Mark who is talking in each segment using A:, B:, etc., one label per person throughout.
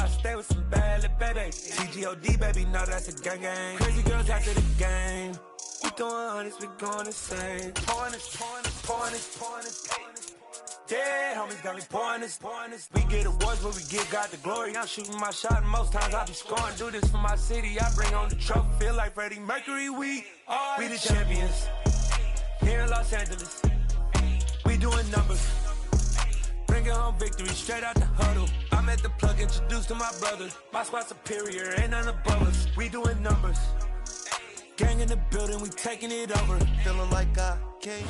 A: I stay with some bad little baby. CGOD, baby, know that's a gang gang. Crazy girls after the game. We throwing hundreds, we going insane. Pouring this. Yeah, homies got me pouring this. We get awards, but we give God the glory. I'm shooting my shot, and most times I be scoring. Do this for my city, I bring on the trophy. Feel like Freddie Mercury, we the champions. Here in Los Angeles, we doing numbers. Bringing home victory, straight out the huddle. I'm at the plug, introduced to my brothers. My squad superior, ain't none above us. We doing numbers. Gang in the building, we taking it over. Feeling like I can't.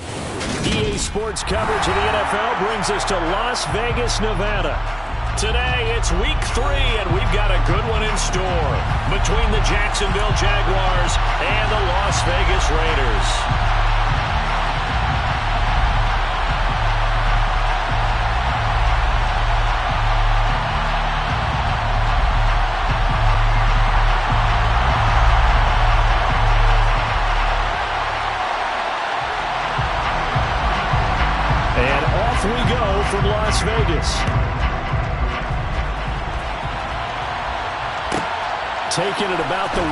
B: EA Sports coverage of the NFL brings us to Las Vegas, Nevada. Today, it's week 3, and we've got a good one in store between the Jacksonville Jaguars and the Las Vegas Raiders. We go from Las Vegas. Taking it about the 1.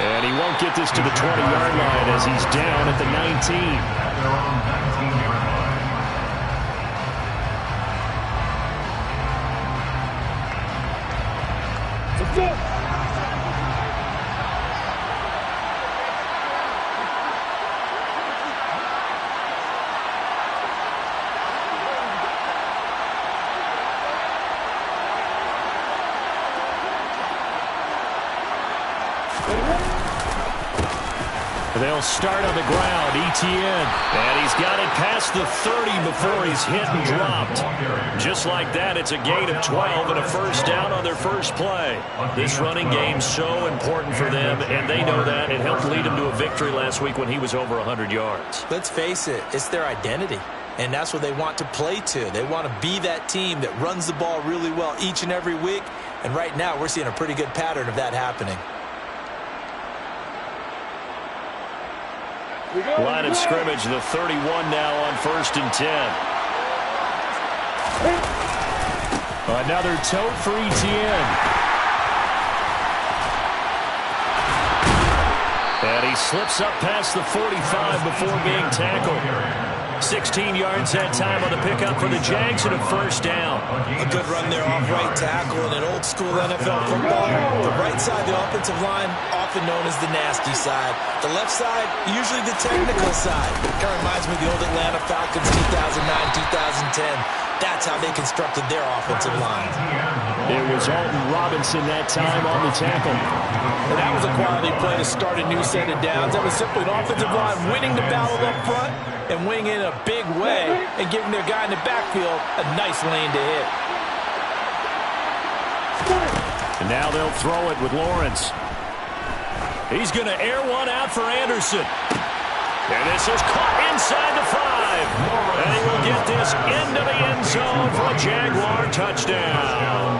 B: And he won't get this to the 20-yard line as he's down at the 19. They'll start on the ground, Etienne. And he's got it past the 30 before he's hit and dropped. Just like that, it's a gain of 12 and a first down on their first play. This running game's so important for them, and they know that. It helped lead them to a victory last week when he was over 100 yards.
C: Let's face it, it's their identity. And that's what they want to play to. They want to be that team that runs the ball really well each and every week. And right now, we're seeing a pretty good pattern of that happening.
B: Line of scrimmage, the 31 now on 1st and 10. Another tote for Etienne. And he slips up past the 45 before being tackled. 16 yards that time on the pickup for the Jags and a first down.
C: A good run there off right tackle in an old-school NFL football. The right side, the offensive line, often known as the nasty side. The left side, usually the technical side. Kind of reminds me of the old Atlanta Falcons 2009-2010. That's how they constructed their offensive line.
B: It was Alton Robinson that time on the tackle.
C: And that was a quality play to start a new set of downs. That was simply an offensive line winning the battle up front and winning in a big way and giving their guy in the backfield a nice lane to hit.
B: And now they'll throw it with Lawrence. He's going to air one out for Anderson. And this is caught inside the 5. And he will get this into the end zone for a Jaguar touchdown.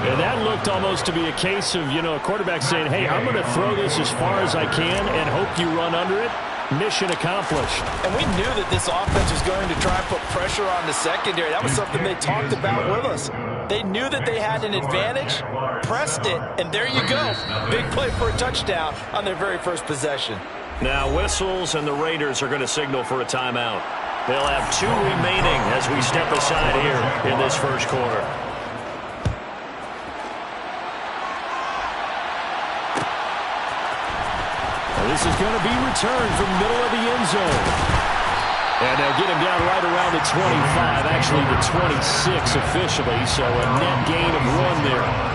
B: And that looked almost to be a case of, a quarterback saying, hey, I'm going to throw this as far as I can and hope you run under it. Mission accomplished.
C: And we knew that this offense was going to try and put pressure on the secondary. That was something they talked about with us. They knew that they had an advantage, pressed it, and there you go. Big play for a touchdown on their very first possession.
B: Now whistles, and the Raiders are going to signal for a timeout. They'll have 2 remaining as we step aside here in this first quarter. This is going to be returned from the middle of the end zone. And they'll get him down right around the 25, actually the 26 officially, so a net gain of 1 there.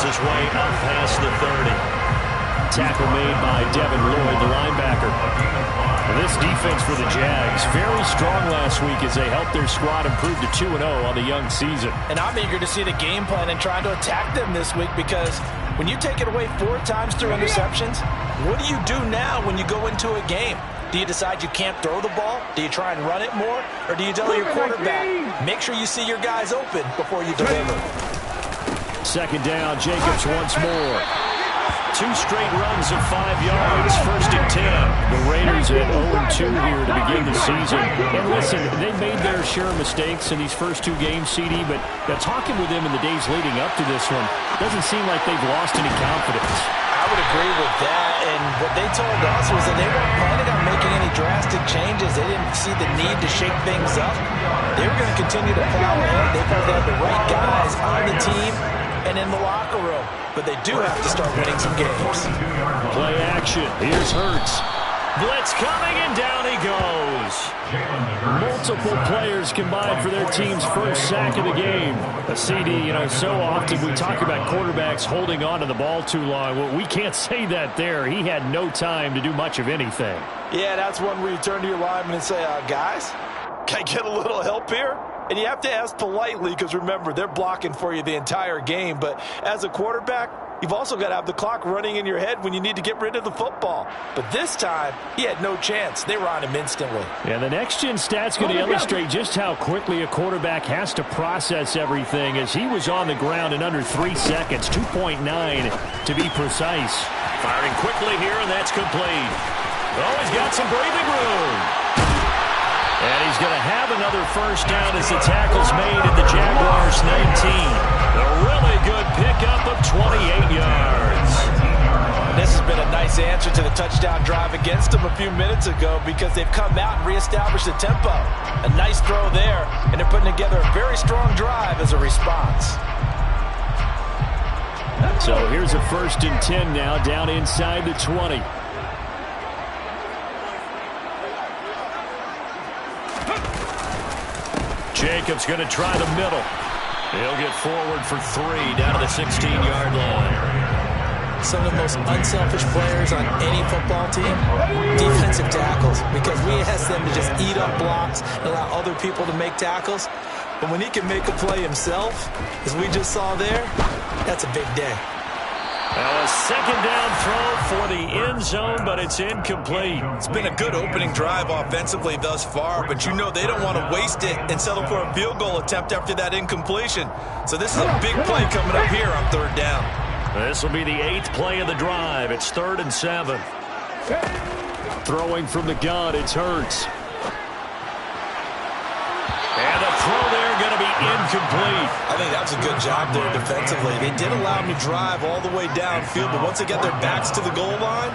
B: His way up past the 30. Tackle made by Devin Lloyd, the linebacker. This defense for the Jags, very strong last week as they helped their squad improve to 2-0 on the young season.
C: And I'm eager to see the game plan and trying to attack them this week, because when you take it away 4 times through interceptions, what do you do now when you go into a game? Do you decide you can't throw the ball? Do you try and run it more? Or do you tell your quarterback, make sure you see your guys open before you deliver?
B: Second down, Jacobs once more. 2 straight runs of 5 yards, 1st and 10. The Raiders at 0-2 here to begin the season. And listen, they made their share of mistakes in these first 2 games, CD, but talking with them in the days leading up to this one, doesn't seem like they've lost any confidence.
C: I would agree with that, and what they told us was that they weren't planning on making any drastic changes. They didn't see the need to shake things up. They were going to continue to plow ahead. They felt they had the right guys on the team and in the locker room. But they do have to start winning some games.
B: Play action. Here's Hurts. Blitz coming, and down he goes. Multiple players combined for their team's first sack of the game. A CD, so often we talk about quarterbacks holding on to the ball too long. Well, we can't say that there. He had no time to do much of anything.
C: Yeah, that's one where you turn to your lineman and say, guys, can I get a little help here? And you have to ask politely, because remember, they're blocking for you the entire game. But as a quarterback, you've also got to have the clock running in your head when you need to get rid of the football. But this time, he had no chance. They were on him instantly.
B: And the next-gen stat's going to illustrate just how quickly a quarterback has to process everything, as he was on the ground in under 3 seconds, 2.9 to be precise. Firing quickly here, and that's complete. Oh, he's got some breathing room. And he's going to have another first down as the tackle's made at the Jaguars' 19. A really good pickup of 28 yards.
C: This has been a nice answer to the touchdown drive against them a few minutes ago, because they've come out and reestablished the tempo. A nice throw there, and they're putting together a very strong drive as a response.
B: So here's a 1st and 10 now, down inside the 20. Jacobs going to try the middle. He'll get forward for 3 down to the 16-yard line.
C: Some of the most unselfish players on any football team, defensive tackles, because we ask them to just eat up blocks and allow other people to make tackles. But when he can make a play himself, as we just saw there, that's a big day.
B: Now a 2nd down throw for the end zone, but it's incomplete.
C: It's been a good opening drive offensively thus far, but they don't want to waste it and settle for a field goal attempt after that incompletion. So this is a big play coming up here on 3rd down.
B: This will be the 8th play of the drive. It's 3rd and 7. Throwing from the gun, it's Hurts. And the throw there going to be incomplete.
C: I think that's a good job there defensively. They did allow him to drive all the way downfield, but once they get their backs to the goal line,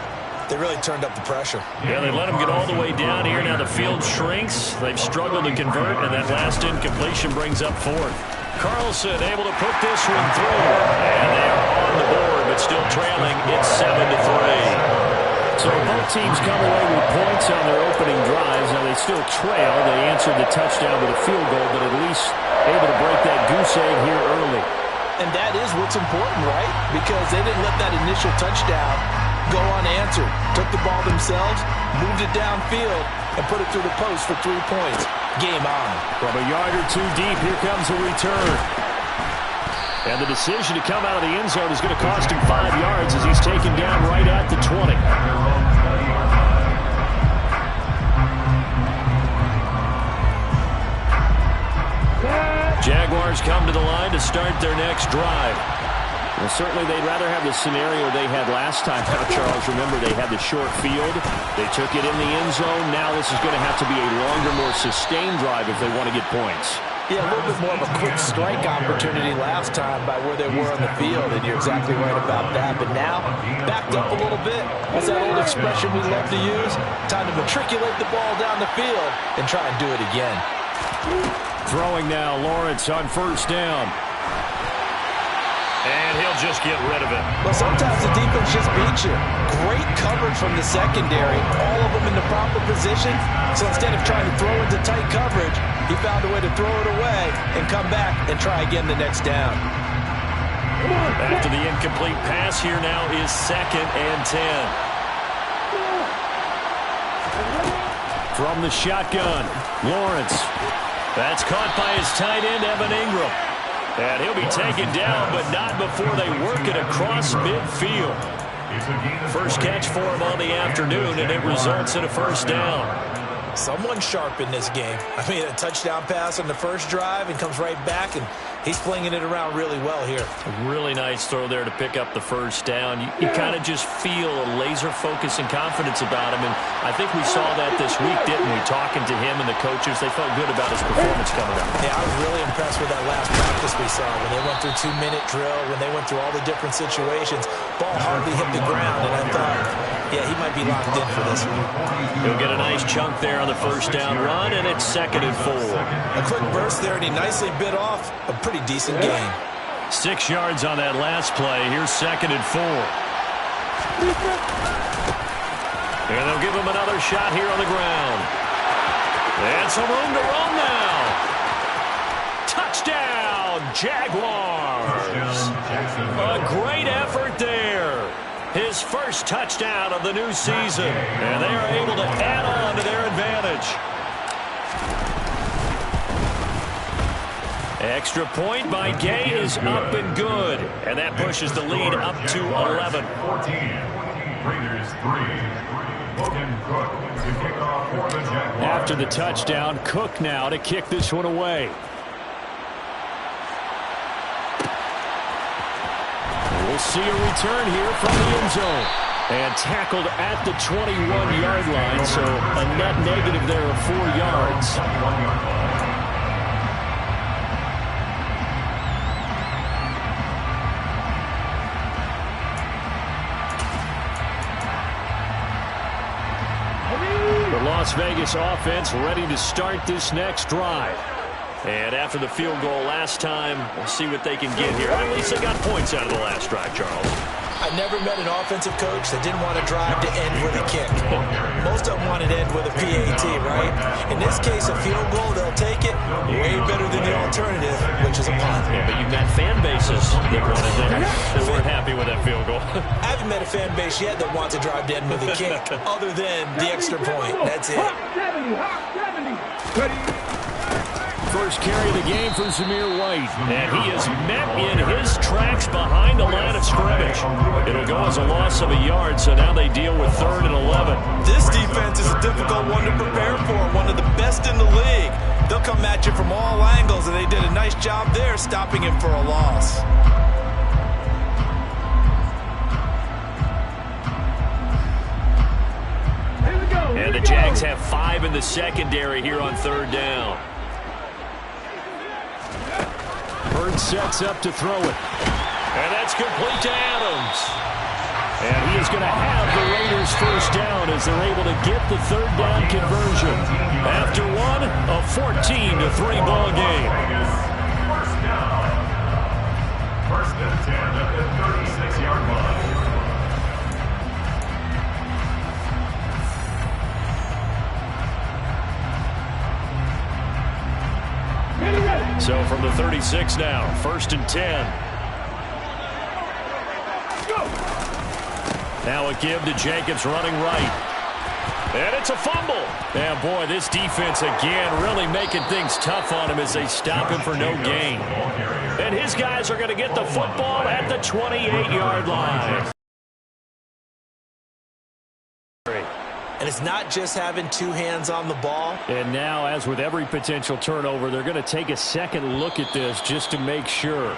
C: they really turned up the pressure.
B: Yeah, they let him get all the way down here. Now the field shrinks. They've struggled to convert, and that last incompletion brings up 4th. Carlson able to put this one through. And they are on the board, but still trailing. It's 7-3. So both teams come away with points on their opening drives. Now they still trail. They answered the touchdown with a field goal, but at least able to break that goose egg here early.
C: And that is what's important, right? Because they didn't let that initial touchdown go unanswered. Took the ball themselves, moved it downfield, and put it through the post for 3 points. Game on.
B: From a yard or 2 deep, here comes a return. And the decision to come out of the end zone is going to cost him 5 yards as he's taken down right at the 20. Jaguars come to the line to start their next drive. Well, certainly they'd rather have the scenario they had last time out, Charles. Remember, they had the short field. They took it in the end zone. Now this is going to have to be a longer, more sustained drive if they want to get points.
C: Yeah, a little bit more of a quick strike opportunity last time by where they were on the field, and you're exactly right about that. But now, backed up a little bit. What's that old expression we love to use? Time to matriculate the ball down the field and try and do it again.
B: Throwing now, Lawrence on 1st down. And he'll just get rid of it.
C: Well, sometimes the defense just beats you. Great coverage from the secondary, all of them in the proper position. So instead of trying to throw into tight coverage, he found a way to throw it away and come back and try again the next down.
B: After the incomplete pass, here now is 2nd and 10. From the shotgun, Lawrence. That's caught by his tight end, Evan Ingram. And he'll be taken down, but not before they work it across midfield. First catch for him on the afternoon, and it results in a first down.
C: Someone sharp in this game. I mean, a touchdown pass on the first drive and comes right back, and he's flinging it around really well here.
B: A really nice throw there to pick up the first down. You kind of just feel a laser focus and confidence about him, and I think we saw that this week, didn't we? Talking to him and the coaches, they felt good about his performance coming up.
C: Yeah, I was really impressed with that last practice we saw when they went through 2-minute drill, when they went through all the different situations. Ball hardly hit the ground, and I thought, yeah, he might be locked in for this one.
B: He'll get a nice chunk there on the first down run, and it's 2nd and 4.
C: A quick burst there, and he nicely bit off a pretty decent gain.
B: 6 yards on that last play. Here's 2nd and 4. And they'll give him another shot here on the ground. And some room to run now. Touchdown, Jaguars. A great effort there. His first touchdown of the new season. And they are able to add on to their advantage. Extra point by Gay is up and good. And that pushes the lead up to 11.
D: Raiders 3. Logan Cook to kick off for the Jaguars.
B: After the touchdown, Cook now to kick this one away. We'll see a return here from the end zone. And tackled at the 21-yard line, so a net negative there of 4 yards. The Las Vegas offense ready to start this next drive. And after the field goal last time, we'll see what they can get here. At least they got points out of the last drive, Charles.
C: I never met an offensive coach that didn't want to drive to end with a kick. Most of them wanted to end with a PAT, right? In this case, a field goal, they'll take it way better than the alternative, which is a punt.
B: Yeah, but you've got fan bases that weren't happy with that field goal.
C: I haven't met a fan base yet that wants to drive to end with a kick, other than the extra point. That's it.
B: First carry of the game for Zamir White. And he is met in his tracks behind the line of scrimmage. It'll go as a loss of a yard, so now they deal with 3rd and 11.
C: This defense is a difficult one to prepare for, one of the best in the league. They'll come at you from all angles, and they did a nice job there stopping him for a loss.
B: And the Jags have 5 in the secondary here on 3rd down. Bird sets up to throw it. And that's complete to Adams. And he is going to have the Raiders first down as they're able to get the 3rd down conversion. After one, a 14-3 ball game.
D: First down. 1st and 10 at the 36-yard line.
B: So from the 36 now, 1st and 10. Now a give to Jacobs running right. And it's a fumble. And boy, this defense again really making things tough on him as they stop him for no gain. And his guys are going to get the football at the 28-yard line.
C: And it's not just having 2 hands on the ball.
B: And now, as with every potential turnover, they're going to take a second look at this just to make sure.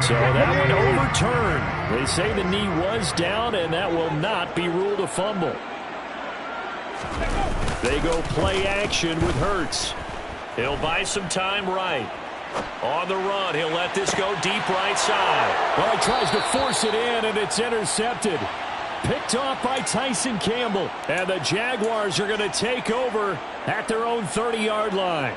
B: So that one overturned. They say the knee was down, and that will not be ruled a fumble. They go play action with Hurts. He'll buy some time right. On the run, he'll let this go deep right side. Well, he tries to force it in, and it's intercepted. Picked off by Tyson Campbell. And the Jaguars are going to take over at their own 30-yard line.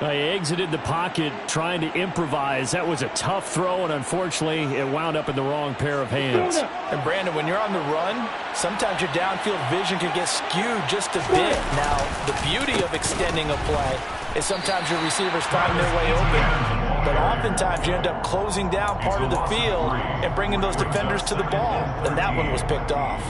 B: He exited the pocket trying to improvise. That was a tough throw, and unfortunately, it wound up in the wrong pair of hands.
C: And Brandon, when you're on the run, sometimes your downfield vision can get skewed just a bit. Now, the beauty of extending a play is sometimes your receivers find their way open. But oftentimes you end up closing down part of the field and bringing those defenders to the ball. And that one was picked off.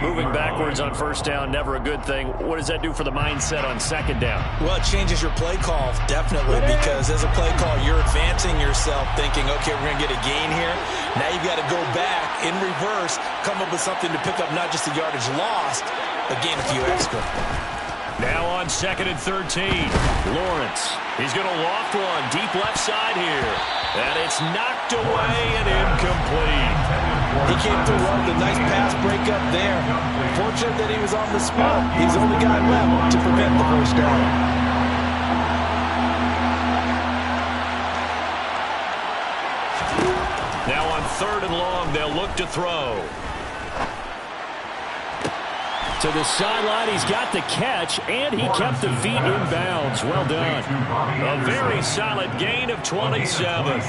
B: Moving backwards on first down, never a good thing. What does that do for the mindset on second down?
C: Well, it changes your play call, definitely, because as a play call, you're advancing yourself thinking, okay, we're going to get a gain here. Now you've got to go back in reverse, come up with something to pick up not just the yardage lost, but gain a few extra.
B: Now on 2nd and 13, Lawrence. He's going to loft one deep left side here. And it's knocked away and incomplete.
C: He came through one with a nice pass breakup there. Fortunate that he was on the spot. He's the only guy left to prevent the first down.
B: Now on 3rd and long, they'll look to throw. To the sideline, he's got the catch, and he kept the feet in bounds. Well done. A very solid gain of 27.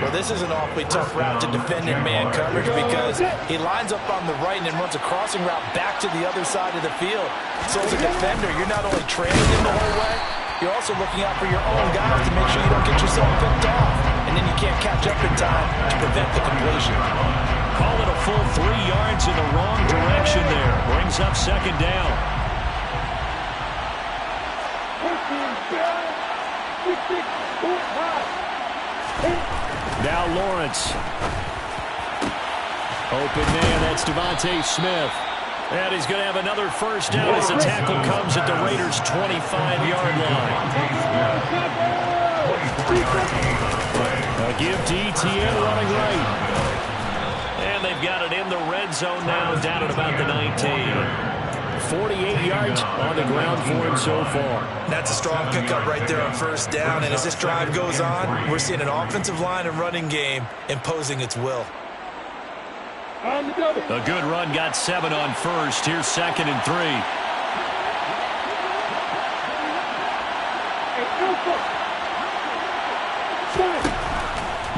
C: Well, this is an awfully tough route to defend in man coverage because he lines up on the right and then runs a crossing route back to the other side of the field. So as a defender, you're not only trailing him the whole way, you're also looking out for your own guys to make sure you don't get yourself picked off. And then you can't catch up in time to prevent the completion.
B: Call it a full 3 yards in the wrong direction there. Brings up 2nd down. Now Lawrence. Open man, that's Devontae Smith. And he's going to have another first down as the tackle comes at the Raiders' 25-yard line. A give to ETN running right. And they've got it in the red zone now, down at about the 19. 48 yards on the ground for him so far.
C: That's a strong pickup right there on first down. And as this drive goes on, we're seeing an offensive line and running game imposing its will.
B: A good run, got 7 on first. Here's 2nd and 3.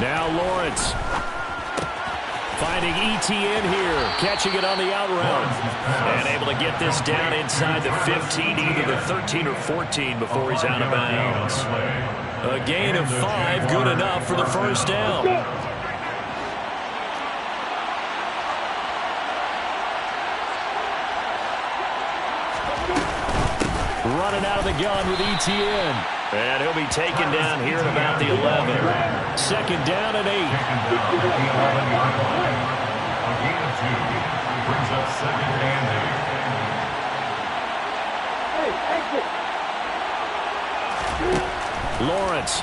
B: Now Lawrence. Finding ETN here, catching it on the out route. And able to get this down inside the 15, either the 13 or 14 before he's out of bounds. A gain of 5, good enough for the first down. Running out of the gun with ETN. And he'll be taken down here at about the 11. 2nd down and 8.
D: A gain of 2 brings up 2nd and 8.
B: Lawrence.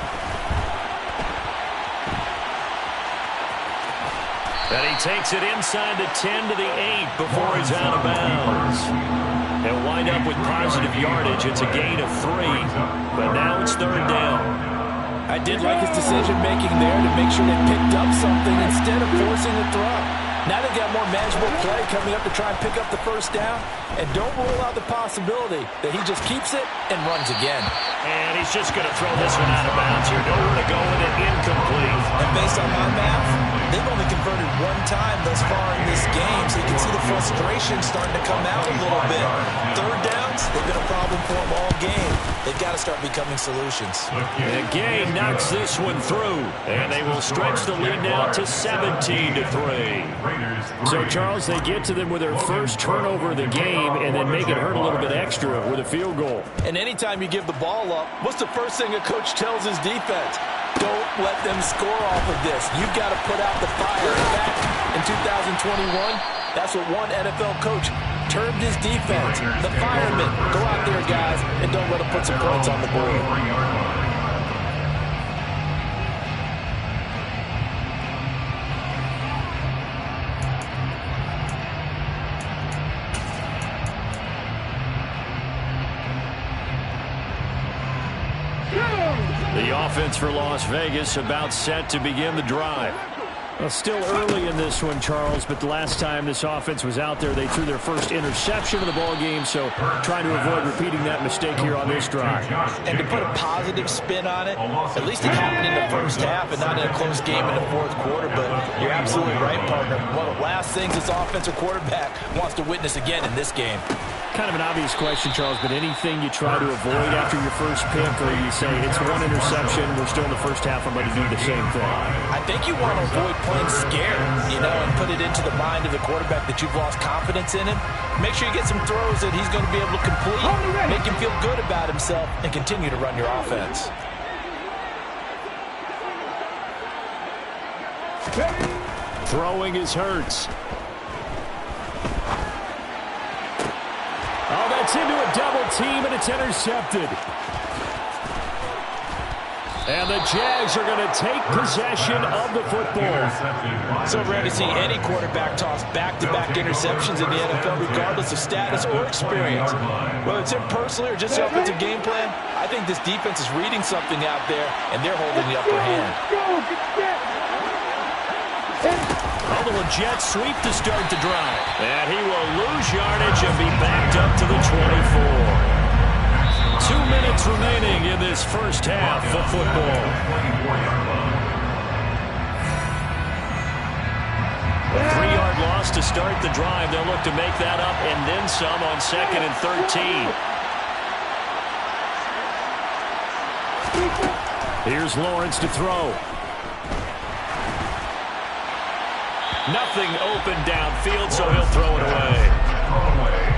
B: And he takes it inside the 10 to the 8 before he's out of bounds. They'll wind up with positive yardage. It's a gain of 3, but now it's 3rd down.
C: I did like his decision-making there to make sure they picked up something instead of forcing the throw. Now they've got more manageable play coming up to try and pick up the first down. And don't rule out the possibility that he just keeps it and runs again.
B: And he's just going to throw this one out of bounds here. Nowhere to go with it, incomplete.
C: And based on my math, they've only converted 1 time thus far in this game, so you can see the frustration starting to come out a little bit. 3rd downs, they've been a problem for them all game. They've got to start becoming solutions.
B: And Gay knocks this one through, and they will stretch the lead now to 17 to 3. So, Charles, they get to them with their first turnover of the game and then make it hurt a little bit extra with a field goal.
C: And anytime you give the ball up, what's the first thing a coach tells his defense? Don't let them score off of this. You've got to put out the fire. In fact, in 2021, that's what one NFL coach termed his defense. The firemen. Go out there, guys, and don't let them put some points on the board. The offense for Las Vegas about set to begin the drive.
B: Well, still early in this one, Charles, but the last time this offense was out there, they threw their first interception of the ball game, so trying to avoid repeating that mistake here on this drive.
C: And to put a positive spin on it, at least it happened in the first half and not in a close game in the fourth quarter, but you're absolutely right, partner. One of the last things this offensive quarterback wants to witness again in this game.
B: Kind of an obvious question, Charles, but anything you try to avoid after your first pick, or you say it's one interception, we're still in the first half, I'm going to do the same thing?
C: I think you want to avoid playing scared, and put it into the mind of the quarterback that you've lost confidence in him. Make sure you get some throws that he's going to be able to complete, make him feel good about himself, and continue to run your offense.
B: Throwing is Hurts. Oh, that's into a double team, and it's intercepted. And the Jags are going to take possession of the football.
C: So rare to see any quarterback toss back-to-back interceptions in the NFL, regardless of status or experience. Whether it's him personally or just the offensive game plan, I think this defense is reading something out there, and they're holding the upper hand.
B: Oh, the jet sweep to start the drive. And he will lose yardage and be backed up to the 24. 2 minutes remaining in this first half of football. A 3-yard loss to start the drive. They'll look to make that up and then some on 2nd and 13. Here's Lawrence to throw. Nothing open downfield, so he'll throw it away.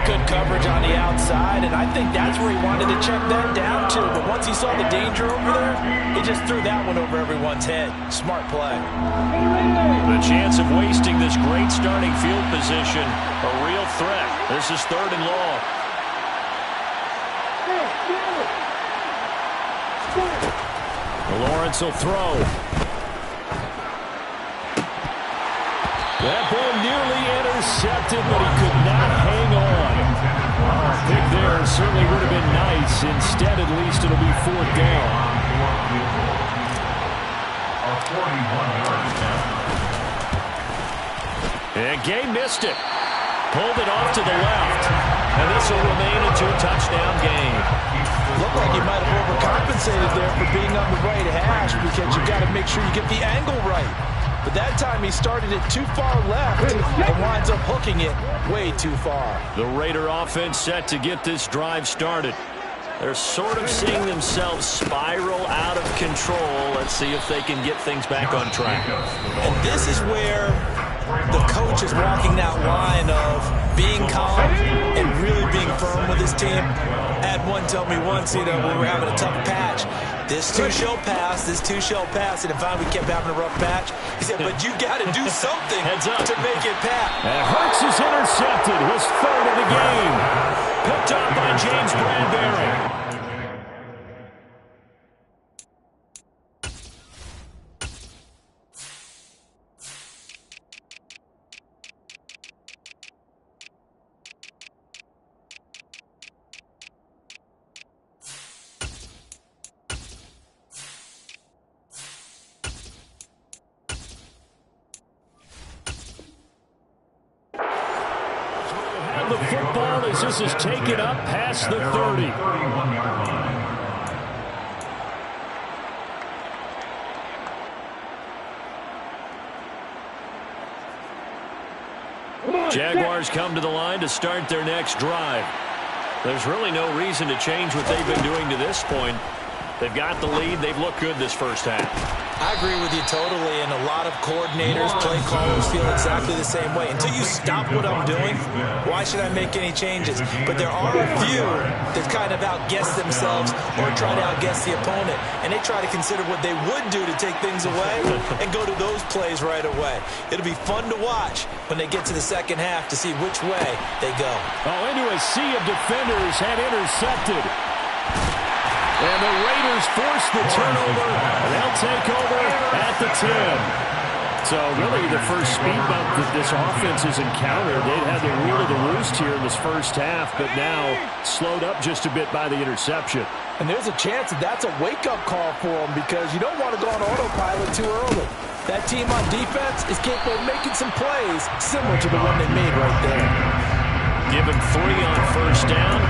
C: Good coverage on the outside, and I think that's where he wanted to check that down to. But once he saw the danger over there, he just threw that one over everyone's head. Smart play.
B: The chance of wasting this great starting field position, a real threat. This is 3rd and long. Lawrence will throw. That ball nearly intercepted, but he could not hang on. Pick there certainly would have been nice. Instead, at least, it'll be 4th down. And Gay missed it. Pulled it off to the left. And this will remain a 2-touchdown game.
C: Looked like he might have overcompensated there for being on the right hash, because you got to make sure you get the angle right. But that time he started it too far left and winds up hooking it way too far.
B: The Raider offense set to get this drive started. They're sort of seeing themselves spiral out of control. Let's see if they can get things back on track.
C: And this is where the coach is walking that line of being calm and really being firm with his team. I had one tell me once, when we were having a tough patch, this too shall pass, this too shall pass, and if we kept having a rough patch, he said, but you got to do something to make it pass.
B: And Hurts is intercepted, his 3rd of the game. Picked up by James Bradbury. The football as this is taken up past the 30. Jaguars come to the line to start their next drive. There's really no reason to change what they've been doing to this point. They've got the lead. They've looked good this first half.
C: I agree with you totally, and a lot of coordinators, play callers feel exactly the same way. Until you stop what I'm doing, why should I make any changes? But there are a few that kind of outguess themselves or try to outguess the opponent, and they try to consider what they would do to take things away and go to those plays right away. It'll be fun to watch when they get to the second half to see which way they go.
B: Oh, into a sea of defenders and intercepted. And the Raiders force the turnover. They'll take over at the 10. So really the first speed bump that this offense has encountered, they've had the rule of the roost here in this first half, but now slowed up just a bit by the interception.
C: And there's a chance that that's a wake-up call for them, because you don't want to go on autopilot too early. That team on defense is capable of making some plays similar to the one they made right there.
B: Give him 3 on first down.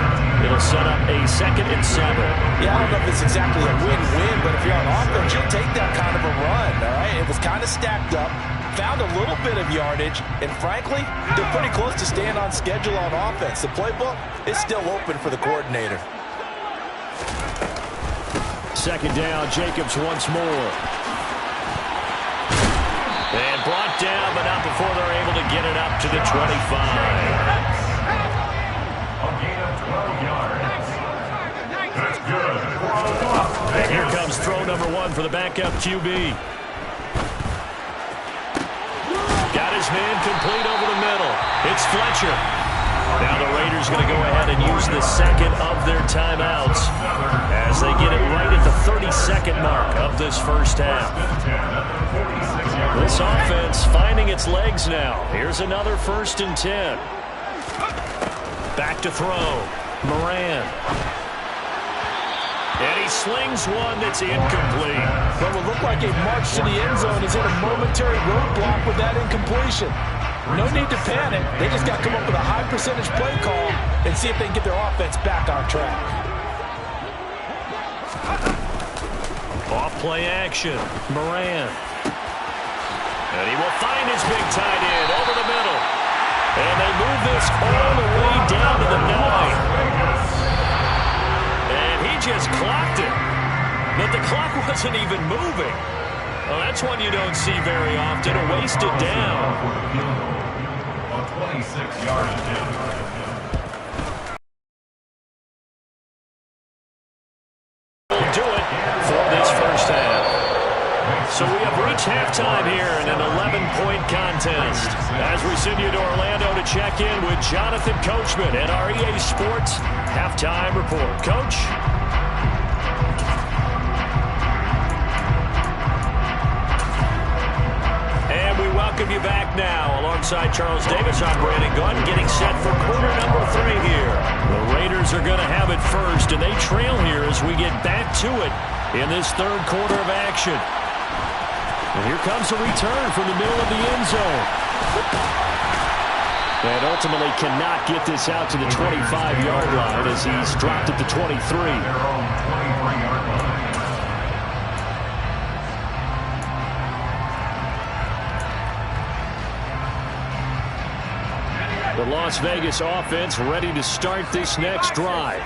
B: It'll set up a 2nd and 7.
C: Yeah, I don't know if it's exactly a win-win, but if you're on offense, you'll take that kind of a run, all right? It was kind of stacked up, found a little bit of yardage, and frankly, they're pretty close to staying on schedule on offense. The playbook is still open for the coordinator.
B: 2nd down, Jacobs once more. And brought down, but not before they're able to get it up to the 25.
D: A gain of 12 yards. That's good.
B: And here comes throw number 1 for the backup QB. Got his man complete over the middle. It's Fletcher. Now the Raiders going to go ahead and use the 2nd of their timeouts as they get it right at the 32nd mark of this first half. This offense finding its legs now. Here's another 1st and 10. Back to throw. Moran. And he slings one that's incomplete.
C: What will look like a march to the end zone is in a momentary roadblock with that incompletion. No need to panic. They just got to come up with a high percentage play call and see if they can get their offense back on track.
B: Off play action. Moran. And he will find his big tight end over the middle. And they move this all the way down to the 9. And he just clocked it. But the clock wasn't even moving. Well, that's one you don't see very often. A wasted down.
D: A 26-yard attempt.
B: Do it for this first half. So we have reached halftime here in an 11-point contest. As we send you to Orlando to check in with Jonathan Coachman at our EA Sports Halftime Report. Coach? And we welcome you back now. Alongside Charles Davis, I'm Brandon Gunn, getting set for quarter number 3 here. The Raiders are going to have it first, and they trail here as we get back to it in this 3rd quarter of action. And here comes a return from the middle of the end zone. And ultimately cannot get this out to the 25-yard line as he's dropped at the 23. The Las Vegas offense ready to start this next drive.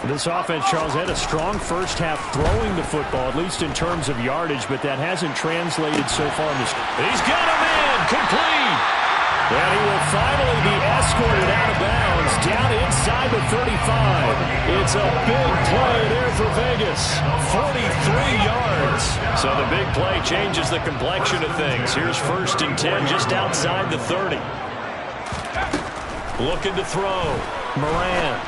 B: This offense, Charles, had a strong first half throwing the football, at least in terms of yardage, but that hasn't translated so far in this. He's got a man complete. And he will finally be escorted out of bounds down inside the 35. It's a big play there for Vegas. 43 yards. So the big play changes the complexion of things. Here's 1st and 10 just outside the 30. Looking to throw. Moran.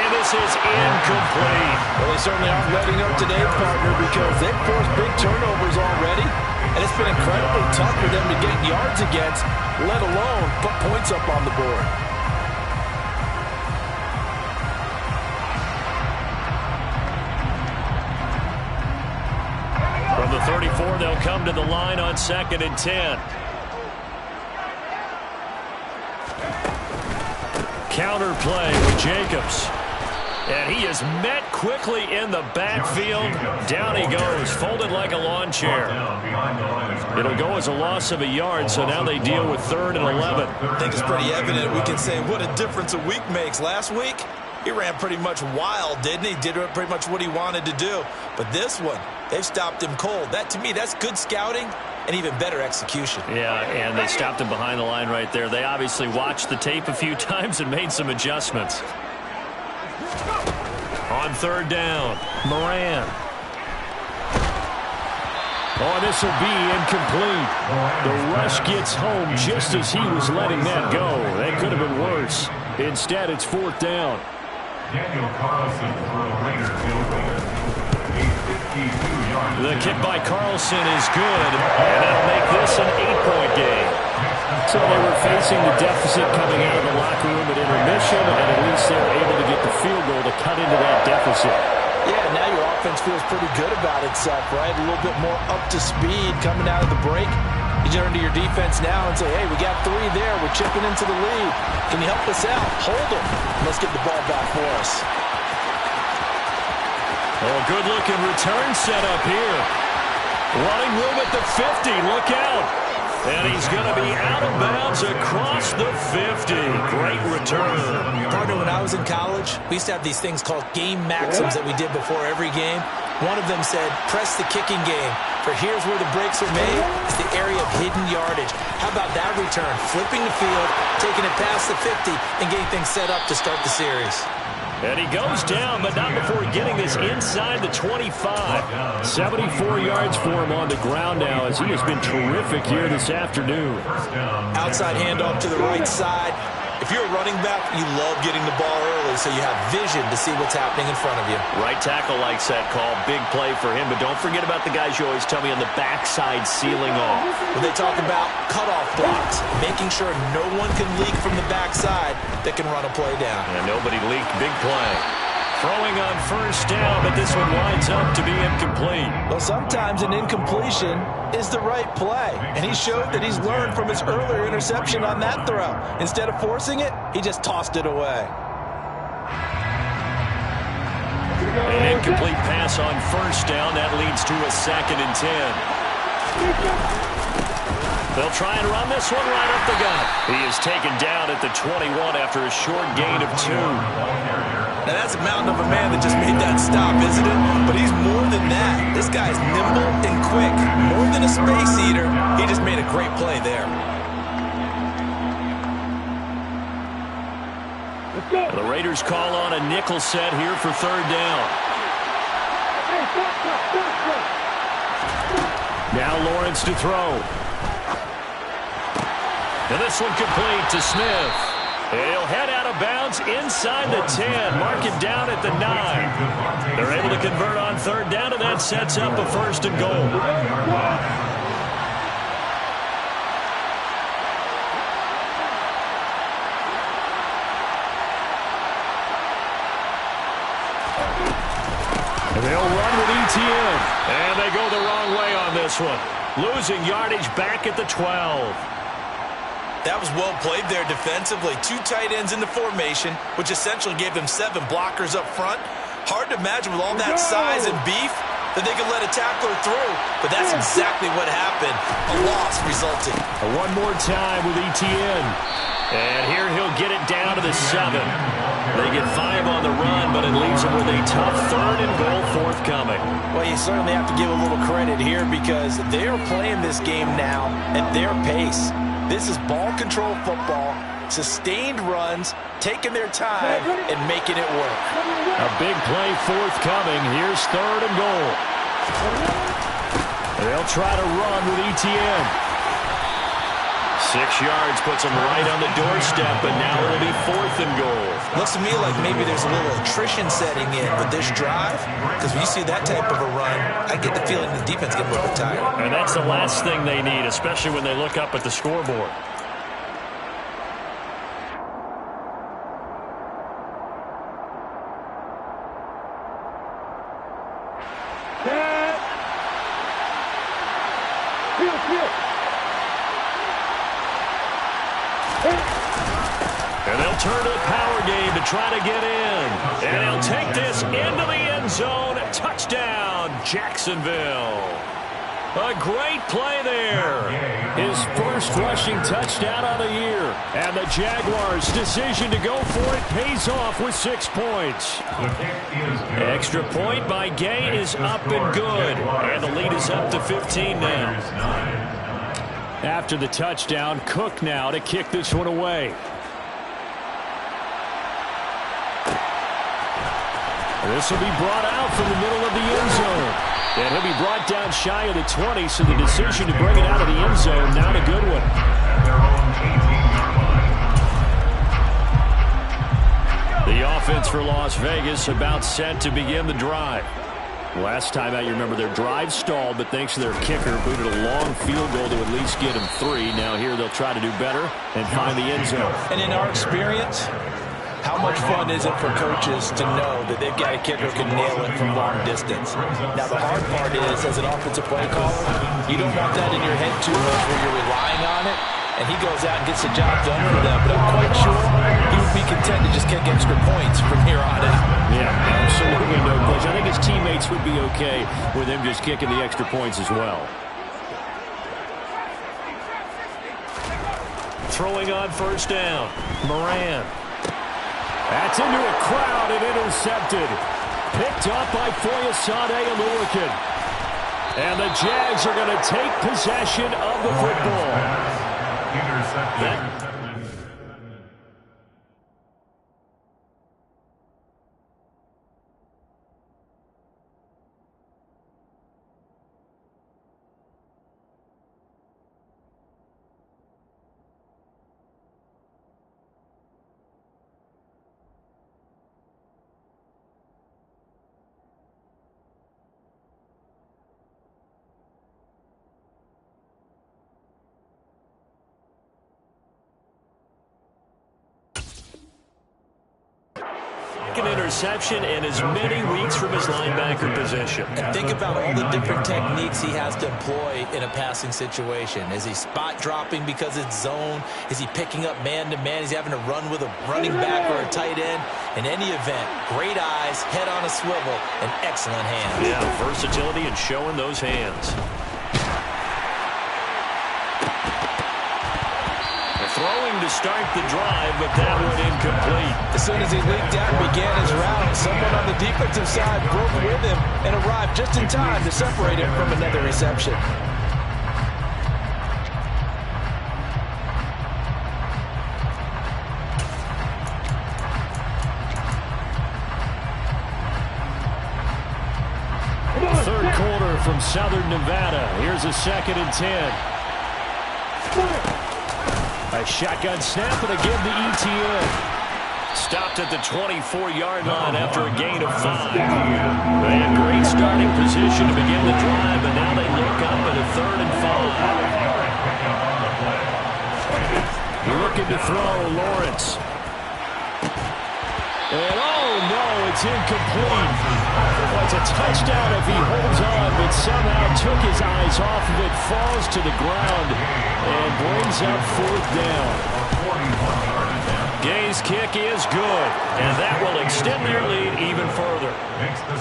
B: And this is incomplete.
C: Well, they certainly aren't letting up today, partner, because they've forced big turnovers already, and it's been incredibly tough for them to get yards against, let alone put points up on the board.
B: From the 34, they'll come to the line on 2nd and 10. Counter play with Jacobs. And he is met quickly in the backfield. Down he goes, folded like a lawn chair. It'll go as a loss of a yard, so now they deal with 3rd and 11.
C: I think it's pretty evident. We can say what a difference a week makes. Last week, he ran pretty much wild, didn't he? Did pretty much what he wanted to do. But this one, they've stopped him cold. That, to me, that's good scouting and even better execution.
B: Yeah, and they stopped him behind the line right there. They obviously watched the tape a few times and made some adjustments. On 3rd down, Moran. Oh, this will be incomplete. The rush gets home just as he was letting that go. That could have been worse. Instead, it's 4th down.
D: Daniel Carlson for the Raiders field goal. A 52-yard.
B: The kick by Carlson is good, and that'll make this an 8-point game. So they were facing the deficit coming out of the locker room at intermission, and at least they were able to get the field goal to cut into that deficit.
C: Yeah, now your offense feels pretty good about itself, right? A little bit more up to speed coming out of the break. You turn to your defense now and say, hey, we got 3 there. We're chipping into the lead. Can you help us out? Hold them. Let's get the ball back for us.
B: Oh, good-looking return set up here. Running room at the 50. Look out. And he's going to be out of bounds across the 50. Great return.
C: Partner, when I was in college, we used to have these things called game maxims that we did before every game. One of them said, press the kicking game. For here's where the breaks are made, is the area of hidden yardage. How about that return? Flipping the field, taking it past the 50, and getting things set up to start the series.
B: And he goes down, but not before getting this inside the 25. 74 yards for him on the ground now, as he has been terrific here this afternoon.
C: Outside handoff to the right side. If you're a running back, you love getting the ball early so you have vision to see what's happening in front of you.
B: Right tackle likes that call. Big play for him, but don't forget about the guys you always tell me on the backside sealing off.
C: When they talk about cutoff blocks, making sure no one can leak from the backside that can run a play down.
B: And nobody leaked. Big play. Throwing on first down, but this one winds up to be incomplete.
C: Well, sometimes an incompletion is the right play, and he showed that he's learned from his earlier interception on that throw. Instead of forcing it, he just tossed it away.
B: An incomplete pass on first down. That leads to a 2nd and 10. They'll try and run this one right up the gut. He is taken down at the 21 after a short gain of 2.
C: Now, that's a mountain of a man that just made that stop, isn't it? But he's more than that. This guy's nimble and quick. More than a space eater, he just made a great play there.
B: The Raiders call on a nickel set here for 3rd down. Now Lawrence to throw. And this one complete to Smith. He'll head out of bounds inside the 10. Mark it down at the 9. They're able to convert on 3rd down, and that sets up a 1st and goal. And they'll run with ETN. And they go the wrong way on this one. Losing yardage back at the 12.
C: That was well played there defensively. 2 tight ends in the formation, which essentially gave them 7 blockers up front. Hard to imagine with all that size and beef that they could let a tackler through, but that's exactly what happened. A loss resulted.
B: One more time with ETN. And here he'll get it down to the 7. They get 5 on the run, but it leaves them with a tough 3rd and goal forthcoming.
C: Well, you certainly have to give a little credit here because they are playing this game now at their pace. This is ball control football, sustained runs, taking their time, and making it work.
B: A big play forthcoming. Here's 3rd and goal. They'll try to run with ETN. 6 yards puts them right on the doorstep, but now it'll be 4th and goal.
C: Looks to me like maybe there's a little attrition setting in with this drive, because when you see that type of a run, I get the feeling the defense gets a little bit tired.
B: And that's the last thing they need, especially when they look up at the scoreboard. And they'll turn to the power game to try to get in. And he'll take this into the end zone. Touchdown, Jacksonville. A great play there. His first rushing touchdown of the year. And the Jaguars' decision to go for it pays off with 6 points. Extra point by Gay is up and good. And the lead is up to 15 now. After the touchdown, Cook now to kick this one away. This will be brought out from the middle of the end zone. And he'll be brought down shy of the 20, so the decision to bring it out of the end zone, not a good one. The offense for Las Vegas about set to begin the drive. Last time out, you remember their drive stalled, but thanks to their kicker, booted a long field goal to at least get them 3. Now here they'll try to do better and find the end zone.
C: And in our experience, how much fun is it for coaches to know that they've got a kicker who can nail it from long distance? Now, the hard part is, as an offensive play caller, you don't want that in your head too much where you're relying on it, and he goes out and gets the job done for them. But I'm quite sure he would be content to just kick extra points from here on out.
B: Yeah, absolutely no question. I think his teammates would be okay with him just kicking the extra points as well. Throwing on first down, Moran. That's into a crowd and intercepted. Picked up by Foyesade Aluakin. And the Jags are going to take possession of the football.
D: Intercepted.
B: An interception and as many weeks from his linebacker position.
C: And think about all the different techniques he has to employ in a passing situation. Is he spot dropping because it's zone? Is he picking up man-to-man? Is he having to run with a running back or a tight end? In any event, great eyes, head on a swivel, and excellent hands.
B: Yeah, versatility and showing those hands. Throwing to start the drive, but that one incomplete.
C: As soon as he leaked out and began his route, someone on the defensive side broke with him and arrived just in time to separate him from another reception.
B: Third quarter from Southern Nevada. Here's a 2nd and 10. A shotgun snap and again to ETN. Stopped at the 24-yard line after a gain of 5. They had great starting position to begin the drive, and now they look up at a 3rd and 5. Looking to throw, Lawrence. And oh no, it's incomplete. Well, it's a touchdown if he holds on, but somehow took his eyes off of it, falls to the ground, and brings up 4th down. Gay's kick is good, and that will extend their lead even further.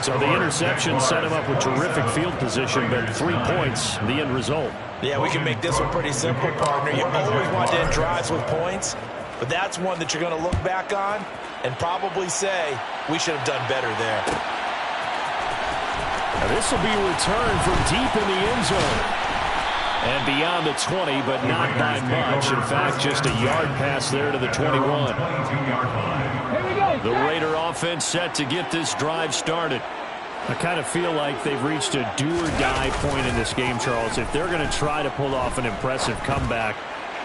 B: So the interception set him up with terrific field position, but 3 points, the end result.
C: Yeah, we can make this one pretty simple, partner. You always want to end drives with points, but that's one that you're going to look back on and probably say, we should have done better there.
B: Now this will be returned from deep in the end zone. And beyond the 20, but not by much. In fact, just a yard pass there to the 21. The Raider offense set to get this drive started. I kind of feel like they've reached a do-or-die point in this game, Charles. If they're going to try to pull off an impressive comeback,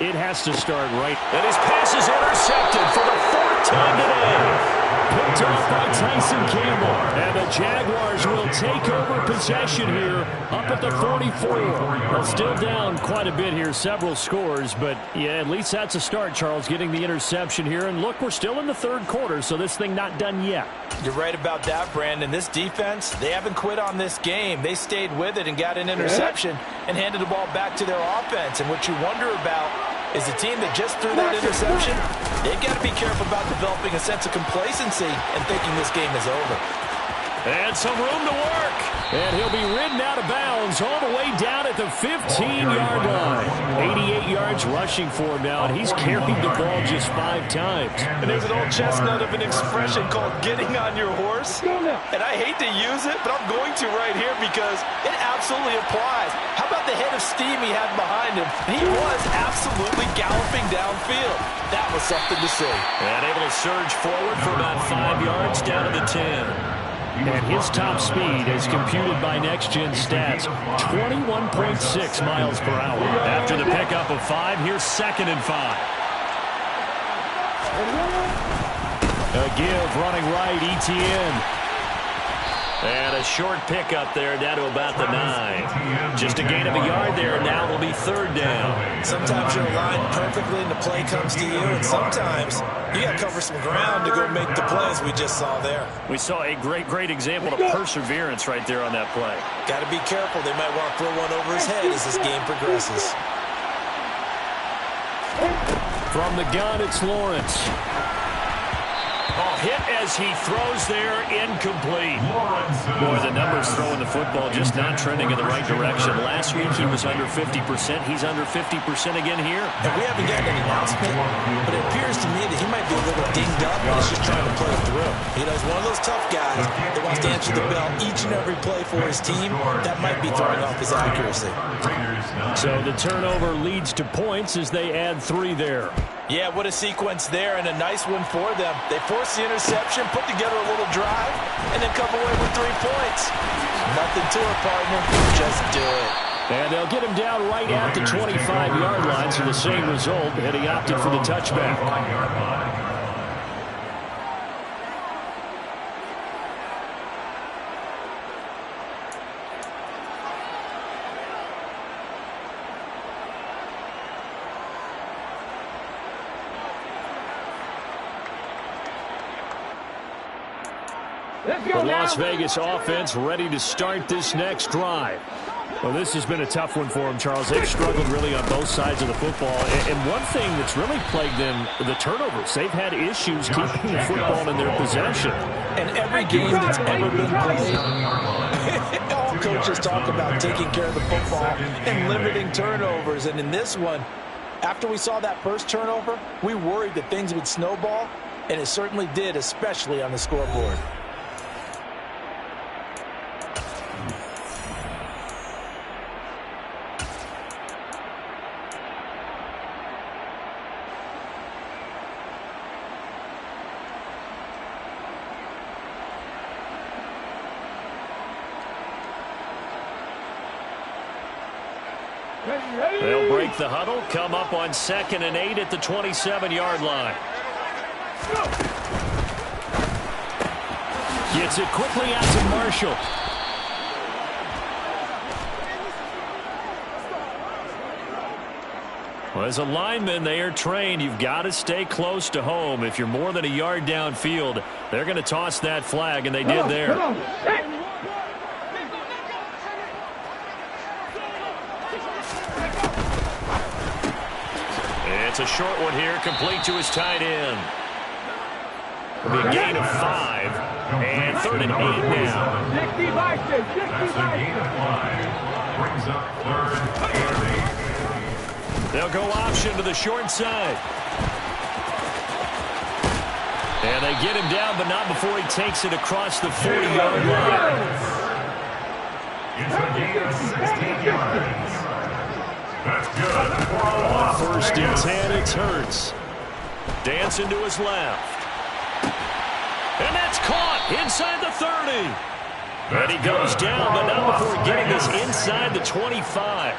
B: it has to start right. And his pass is intercepted for the 4th time today. Picked off by Tyson Campbell. And the Jaguars will take over possession here up at the 44. Well, still down quite a bit here, several scores. But, yeah, at least that's a start, Charles, getting the interception here. And, look, we're still in the 3rd quarter, so this thing not done yet.
C: You're right about that, Brandon. This defense, they haven't quit on this game. They stayed with it and got an interception and handed the ball back to their offense. And what you wonder about is the team that just threw that interception, they've got to be careful about developing a sense of complacency and thinking this game is over.
B: And some room to work. And he'll be ridden out of bounds all the way down at the 15-yard line. 88 yards rushing for him now, and he's carried the ball just 5 times.
C: And there's an old chestnut of an expression called getting on your horse. And I hate to use it, but I'm going to right here because it absolutely applies. How about the head of steam he had behind him? He was absolutely galloping downfield. That was something to see.
B: And able to surge forward for about 5 yards down to the 10. And his top speed, as computed by Next Gen Stats, 21.6 miles per hour. After the pickup of 5, here's 2nd and 5. A give running right, ETN. And a short pickup there down to about the 9. Just a gain of a yard there. Now it'll be third down.
C: Sometimes you're aligned perfectly and the play comes to you, and sometimes you got to cover some ground to go make the plays we just saw there.
B: We saw a great example of perseverance right there on that play.
C: Got to be careful. They might want to throw one over his head as this game progresses.
B: From the gun, it's Lawrence. Hit as he throws there, incomplete. Boy, the numbers throwing the football just not trending in the right direction. Last week he was under 50%. He's under 50% again here.
C: And we haven't gotten an announcement, but it appears to me that he might be a little dinged up and he's just trying to play through. You know, he's one of those tough guys that wants to answer the bell each and every play for his team. That might be throwing off his accuracy.
B: So the turnover leads to points as they add 3 there.
C: Yeah, what a sequence there, and a nice one for them. They force the interception, put together a little drive, and then come away with 3 points. Nothing to it, partner. Just do it.
B: And they'll get him down right at the 25-yard line, so the same result, and he opted for the touchback. The Las Vegas offense ready to start this next drive. Well, this has been a tough one for them, Charles. They've struggled really on both sides of the football. And one thing that's really plagued them, the turnovers. They've had issues keeping the football in their possession.
C: And every game that's ever been played, all coaches talk about taking care of the football and limiting turnovers. And in this one, after we saw that first turnover, we worried that things would snowball, and it certainly did, especially on the scoreboard.
B: They'll break the huddle, come up on 2nd and 8 at the 27-yard line. Gets it quickly out to Marshall. Well, as a lineman, they are trained. You've got to stay close to home. If you're more than a yard downfield, they're going to toss that flag, and they did there. It's a short one here, complete to his tight end. It'll be a gain of 5, and 3rd and 8 now.
D: That's a gain of 5. Brings up 3rd and 8.
B: They'll go option to the short side. And they get him down, but not before he takes it across the 40-yard line.
D: It's a gain of 16 yards. That's good.
B: On 1st and 10, it's Hurts. Dancing to his left. And that's caught inside the 30. And he goes down, but not before getting this inside the 25.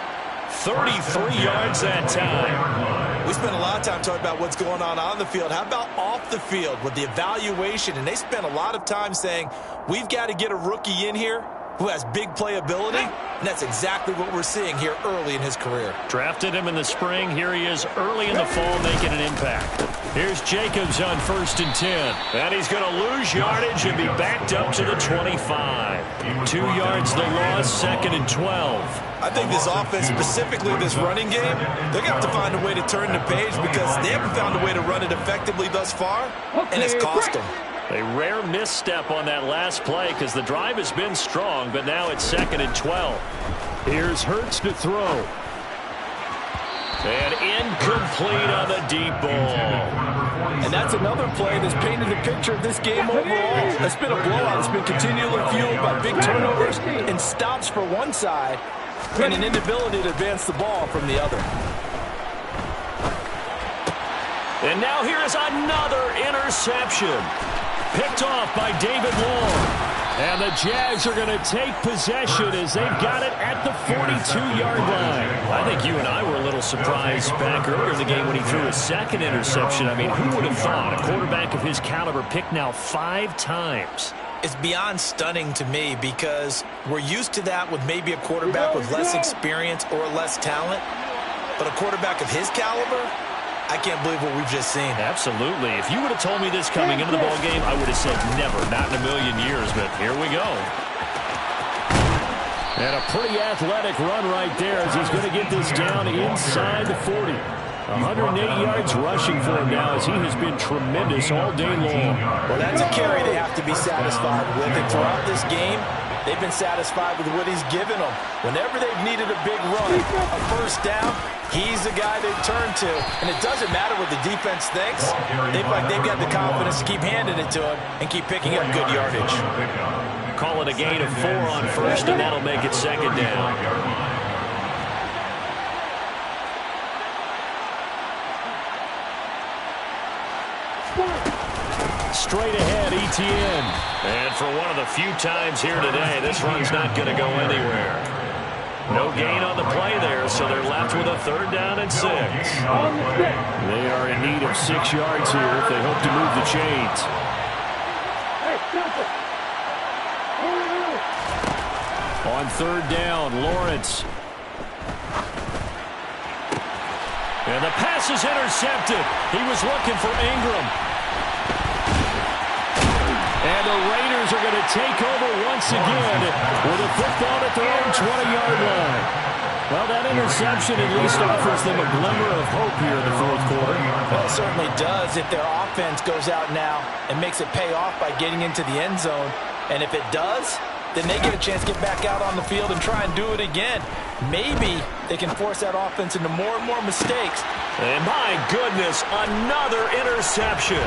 B: 33 yards that time.
C: We spent a lot of time talking about what's going on the field. How about off the field with the evaluation? And they spent a lot of time saying, we've got to get a rookie in here who has big playability, and that's exactly what we're seeing here early in his career.
B: Drafted him in the spring. Here he is early in the fall making an impact. Here's Jacobs on 1st and 10. And he's going to lose yardage and be backed up to the 25. 2 yards the loss, 2nd and 12.
C: I think this offense, specifically this running game, they're going to have to find a way to turn the page because they haven't found a way to run it effectively thus far, and it's cost them.
B: A rare misstep on that last play because the drive has been strong, but now it's 2nd and 12. Here's Hurts to throw. And incomplete on the deep ball.
C: And that's another play that's painted the picture of this game overall. It's been a blowout. It's been continually fueled by big turnovers and stops for one side and an inability to advance the ball from the other.
B: And now here is another interception. Picked off by David Long. And the Jags are going to take possession as they've got it at the 42-yard line. I think you and I were a little surprised back earlier in the game when he threw his 2nd interception. I mean, who would have thought a quarterback of his caliber picked now 5 times?
C: It's beyond stunning to me because we're used to that with maybe a quarterback with less experience or less talent. But a quarterback of his caliber, I can't believe what we've just seen.
B: Absolutely. If you would have told me this coming into the ballgame, I would have said never, not in a million years. But here we go. And a pretty athletic run right there as he's going to get this down inside the 40. 108 yards rushing for him now as he has been tremendous all day long.
C: Well, that's a carry they have to be satisfied with. And throughout this game, they've been satisfied with what he's given them. Whenever they've needed a big run, a first down, he's the guy they turn to. And it doesn't matter what the defense thinks. They've got the confidence to keep handing it to him and keep picking up good yardage.
B: Call it a gain of 4 on first, and that'll make it second down. Straight ahead, Etienne. And for one of the few times here today, this run's not going to go anywhere. No gain on the play there, so they're left with a 3rd down and 6. They are in need of 6 yards here if they hope to move the chains. On 3rd down, Lawrence. And the pass is intercepted. He was looking for Ingram. And the Raiders are going to take over once again with a football at their own 20-yard line. Well, that interception at least offers them a glimmer of hope here in the 4th quarter.
C: Well, it certainly does if their offense goes out now and makes it pay off by getting into the end zone. And if it does, then they get a chance to get back out on the field and try and do it again. Maybe they can force that offense into more and more mistakes.
B: And my goodness, another interception.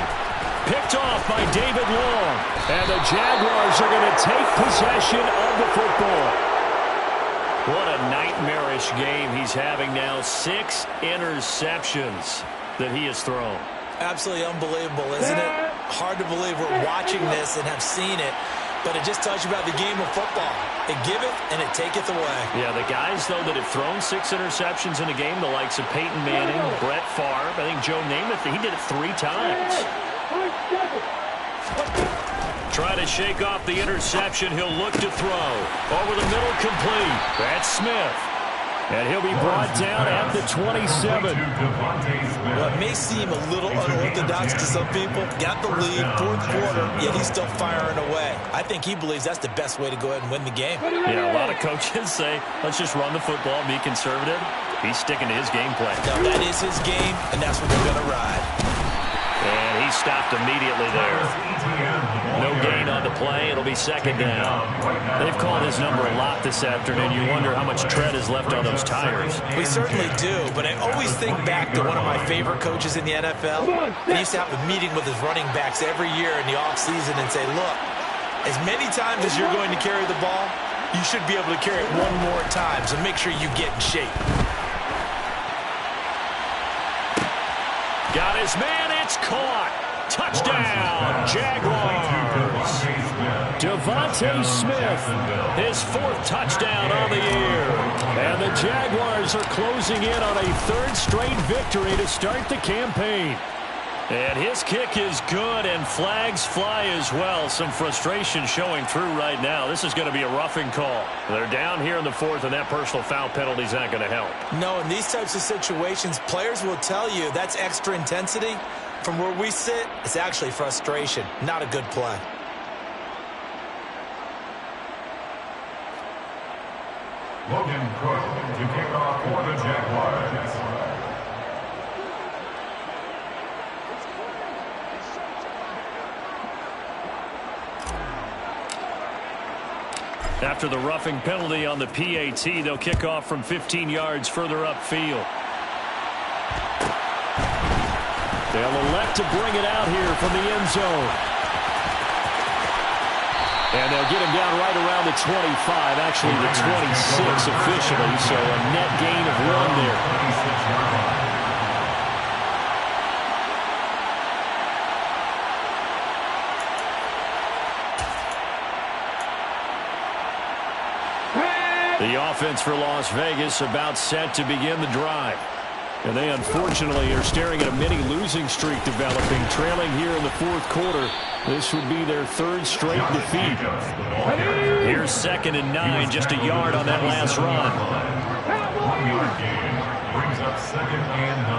B: Picked off by David Long. And the Jaguars are going to take possession of the football. What a nightmarish game he's having now. 6 interceptions that he has thrown.
C: Absolutely unbelievable, isn't it? Hard to believe we're watching this and have seen it. But it just tells you about the game of football. It giveth and it taketh away.
B: Yeah, the guys, though, that have thrown 6 interceptions in a game, the likes of Peyton Manning, Brett Favre, I think Joe Namath, he did it 3 times. Try to shake off the interception. He'll look to throw. Over the middle, complete. That's Smith. And he'll be brought down at the 27.
C: Well, it may seem a little unorthodox to some people. Got the lead, 4th quarter, yet he's still firing away. I think he believes that's the best way to go ahead and win the game.
B: Yeah, a lot of coaches say, let's just run the football, be conservative. He's sticking to his game plan.
C: Now, that is his game, and that's what they're going to ride.
B: And he stopped immediately there. No gain on the play. It'll be 2nd down. They've called his number a lot this afternoon. You wonder how much tread is left on those tires.
C: We certainly do, but I always think back to one of my favorite coaches in the NFL. He used to have a meeting with his running backs every year in the offseason and say, look, as many times as you're going to carry the ball, you should be able to carry it 1 more time, so make sure you get in shape.
B: Got his man, it's caught. Touchdown, Jaguars. Devontae Smith, his 4th touchdown on the year. And the Jaguars are closing in on a 3rd straight victory to start the campaign. And his kick is good, and flags fly as well. Some frustration showing through right now. This is going to be a roughing call. They're down here in the 4th, and that personal foul penalty is not going to help.
C: No, in these types of situations, players will tell you that's extra intensity. From where we sit, it's actually frustration, not a good play.
D: Logan Cook to kick off for the Jaguars.
B: After the roughing penalty on the PAT, they'll kick off from 15 yards further upfield. They'll elect to bring it out here from the end zone. And they'll get him down right around the 25, actually the 26 officially, so a net gain of 1 there. The offense for Las Vegas about set to begin the drive. And they unfortunately are staring at a mini losing streak developing, trailing here in the fourth quarter. This would be their third straight defeat. Here's 2nd and 9, just a yard on that last run.
D: 1-yard gain brings up 2nd and 9.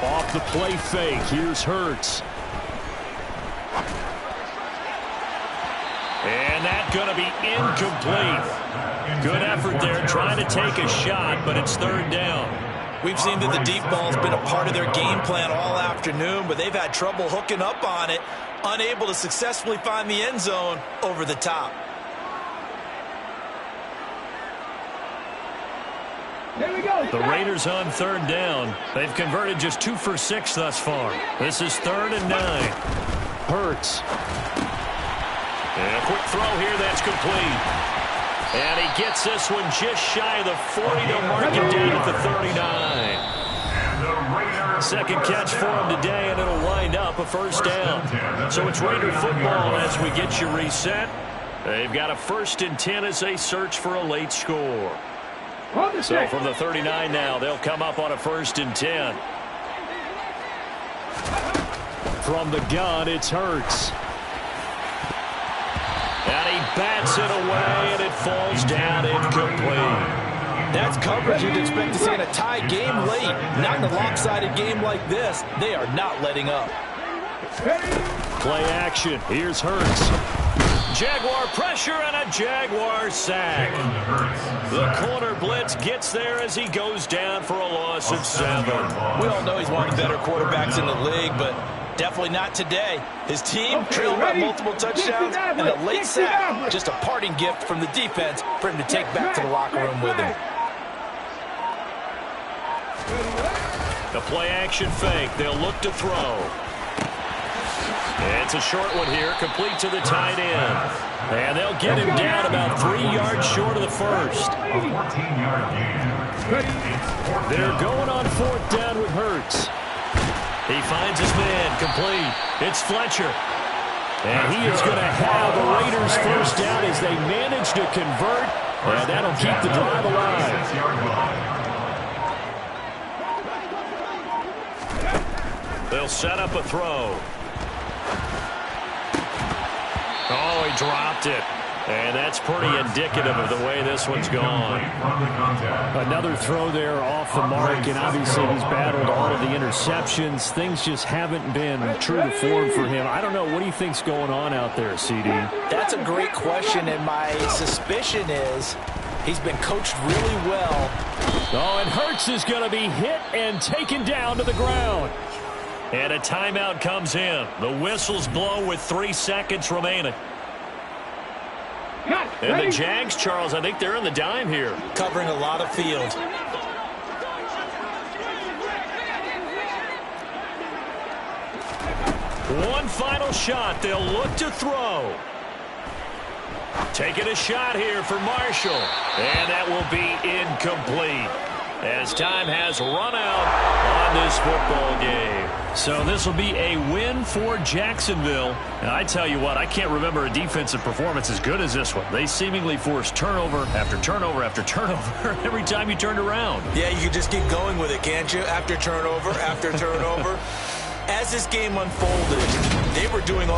B: Off the play fake, here's Hurts. And that's going to be incomplete. Good effort there, trying to take a shot, but it's 3rd down.
C: We've seen that the deep ball's been a part of their game plan all afternoon, but they've had trouble hooking up on it, unable to successfully find the end zone over the top.
B: The Raiders on 3rd down. They've converted just 2 for 6 thus far. This is 3rd and 9. Hurts. And a quick throw here, that's complete. And he gets this one just shy of the 40 to mark it down at the 39. Second catch for him today, and it'll wind up a 1st down. So it's Raider football as we get you reset. They've got a 1st and 10 as they search for a late score. So from the 39 now, they'll come up on a 1st and 10. From the gun, it's Hurts. And he bats it away, and it falls down incomplete.
C: That's coverage you'd expect to see in a tie game late. Not in a lopsided game like this. They are not letting up.
B: Play action. Here's Hurts. Jaguar pressure and a Jaguar sack. The corner blitz gets there as he goes down for a loss of 7.
C: We all know he's one of the better quarterbacks in the league, but definitely not today. His team trailed by multiple touchdowns, and a late sack, just a parting gift from the defense for him to take back to the locker room with him.
B: The play action fake. They'll look to throw. It's a short one here, complete to the tight end. And they'll get him down about 3 yards short of the first.
D: A 14-yard gain.
B: They're going on 4th down with Hurts. He finds his man, complete. It's Fletcher. And he is going to have the Raiders 1st down as they manage to convert. And that'll keep the drive alive. They'll set up a throw. Oh, he dropped it. And that's pretty indicative of the way this one's gone. Another throw there off the mark, and obviously he's battled all of the interceptions. Things just haven't been true to form for him. I don't know. What do you think's going on out there, CD?
C: That's a great question, and my suspicion is he's been coached really well.
B: Oh, and Hurts is going to be hit and taken down to the ground. And a timeout comes in. The whistles blow with 3 seconds remaining. And the Jags, Charles, I think they're in the dime here.
C: Covering a lot of field.
B: One final shot. They'll look to throw. Taking a shot here for Marshall. And that will be incomplete, as time has run out on this football game. So this will be a win for Jacksonville. And I tell you what, I can't remember a defensive performance as good as this one. They seemingly forced turnover after turnover after turnover every time you turned around.
C: Yeah, you can just keep going with it, can't you? After turnover after turnover. As this game unfolded, they were doing all